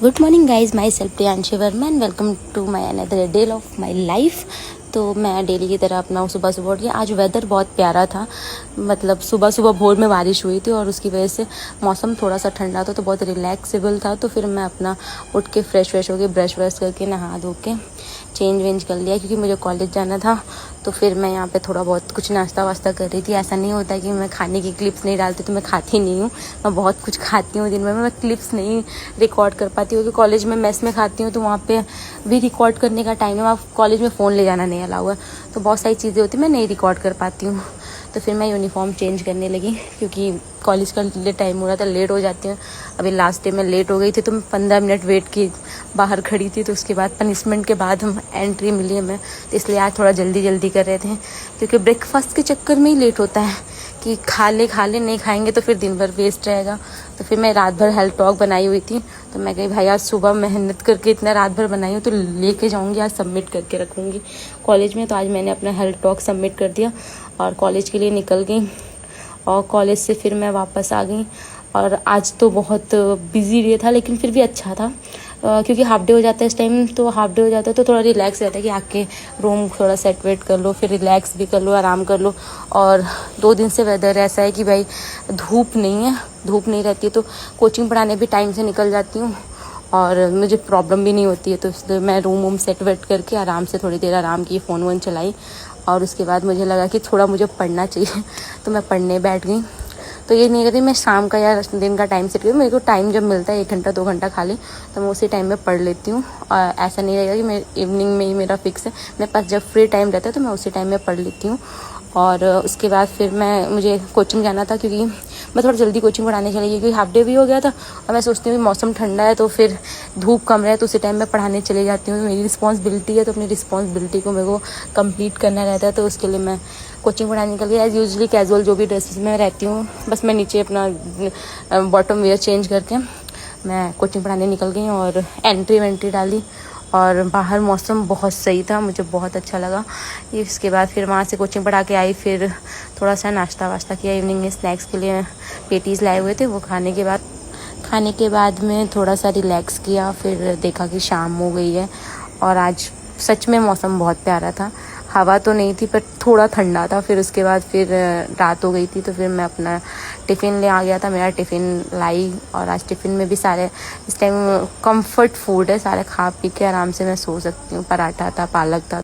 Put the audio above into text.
Good morning guys, myself Priyanshi Verma and welcome to my another day of my life. तो मैं daily की तरह अपना सुबह सुबह उठ गई। आज वेदर बहुत प्यारा था, मतलब सुबह सुबह भोर में बारिश हुई थी और उसकी वजह से मौसम थोड़ा सा ठंडा था तो बहुत रिलैक्सेबल था। तो फिर मैं अपना उठ के फ्रेश हो के ब्रश व्रश करके नहा धो के चेंज वेंज कर लिया क्योंकि मुझे कॉलेज जाना था। तो फिर मैं यहाँ पे थोड़ा बहुत कुछ नाश्ता वास्ता कर रही थी। ऐसा नहीं होता कि मैं खाने की क्लिप्स नहीं डालती, तो मैं खाती नहीं हूँ। मैं बहुत कुछ खाती हूँ दिन भर में, मैं क्लिप्स नहीं रिकॉर्ड कर पाती क्योंकि कॉलेज में मेस में खाती हूँ तो वहाँ पे भी रिकॉर्ड करने का टाइम है। वहाँ कॉलेज में फ़ोन ले जाना नहीं अलाउ है, तो बहुत सारी चीज़ें होती हैं मैं नहीं रिकॉर्ड कर पाती हूँ। तो फिर मैं यूनिफॉर्म चेंज करने लगी क्योंकि कॉलेज का टाइम हो रहा था, लेट हो जाती हूँ। अभी लास्ट डे में लेट हो गई थी तो मैं 15 मिनट वेट की बाहर खड़ी थी। तो उसके बाद पनिशमेंट के बाद हम एंट्री मिली हमें, तो इसलिए आज थोड़ा जल्दी कर रहे थे क्योंकि ब्रेकफास्ट के चक्कर में ही लेट होता है कि खा ले नहीं खाएंगे तो फिर दिन भर वेस्ट रहेगा। तो फिर मैं रात भर हेल्थ टॉक बनाई हुई थी, तो मैं कही भाई आज सुबह मेहनत करके इतना रात भर बनाई हूँ तो लेके जाऊँगी, आज सबमिट करके रखूँगी कॉलेज में। तो आज मैंने अपना हेल्थ टॉक सबमिट कर दिया और कॉलेज के लिए निकल गई और कॉलेज से फिर मैं वापस आ गई। और आज तो बहुत बिजी डे था लेकिन फिर भी अच्छा था क्योंकि हाफ डे हो जाता है इस टाइम। तो हाफ डे हो जाता है तो थोड़ा रिलैक्स रहता है कि आके रूम थोड़ा सेट वेट कर लो, फिर रिलैक्स भी कर लो, आराम कर लो। और 2 दिन से वेदर ऐसा है कि भाई धूप नहीं रहती है तो कोचिंग पढ़ाने भी टाइम से निकल जाती हूँ और मुझे प्रॉब्लम भी नहीं होती है। तो इसलिए मैं रूम सेट वेट करके आराम से थोड़ी देर आराम की, फ़ोन वोन चलाई और उसके बाद मुझे लगा कि थोड़ा मुझे पढ़ना चाहिए तो मैं पढ़ने बैठ गई। तो ये नहीं कहती मैं शाम का या दिन का टाइम सेट करूँ, मेरे को टाइम जब मिलता है 1 घंटा 2 घंटा खाली तो मैं उसी टाइम में पढ़ लेती हूँ। और ऐसा नहीं रहेगा कि मैं इवनिंग में ही मेरा फिक्स है, मेरे पास जब फ्री टाइम रहता है तो मैं उसी टाइम में पढ़ लेती हूँ। और उसके बाद फिर मुझे कोचिंग जाना था क्योंकि मैं थोड़ा जल्दी कोचिंग पढ़ाने चली गई क्योंकि हाफ डे भी हो गया था और मैं सोचती हूँ मौसम ठंडा है तो फिर धूप कम रहे तो उसी टाइम में पढ़ाने चले जाती हूँ। मेरी रिस्पॉन्सिबिलिटी है तो अपनी रिस्पॉन्सिबिलिटी को मेरे को कंप्लीट करना रहता है। तो उसके लिए मैं कोचिंग पढ़ाने निकल गई। एज यूजली कैजुअल जो भी ड्रेसेस में रहती हूँ, बस मैं नीचे अपना बॉटम वेयर चेंज करके मैं कोचिंग पढ़ाने निकल गई और एंट्री डाली और बाहर मौसम बहुत सही था, मुझे बहुत अच्छा लगा। इसके बाद फिर वहाँ से कोचिंग पढ़ा के आई, फिर थोड़ा सा नाश्ता वाश्ता किया। इवनिंग में स्नैक्स के लिए पेटीज़ लाए हुए थे, वो खाने के बाद में थोड़ा सा रिलैक्स किया। फिर देखा कि शाम हो गई है और आज सच में मौसम बहुत प्यारा था। हवा तो नहीं थी पर थोड़ा ठंडा था। फिर उसके बाद फिर रात हो गई थी तो फिर मैं अपना टिफ़िन ले आ गया था, मेरा टिफ़िन लाई। और आज टिफ़िन में भी सारे इस टाइम कंफर्ट फूड है, सारे खा पी के आराम से मैं सो सकती हूँ। पराठा था, पालक था।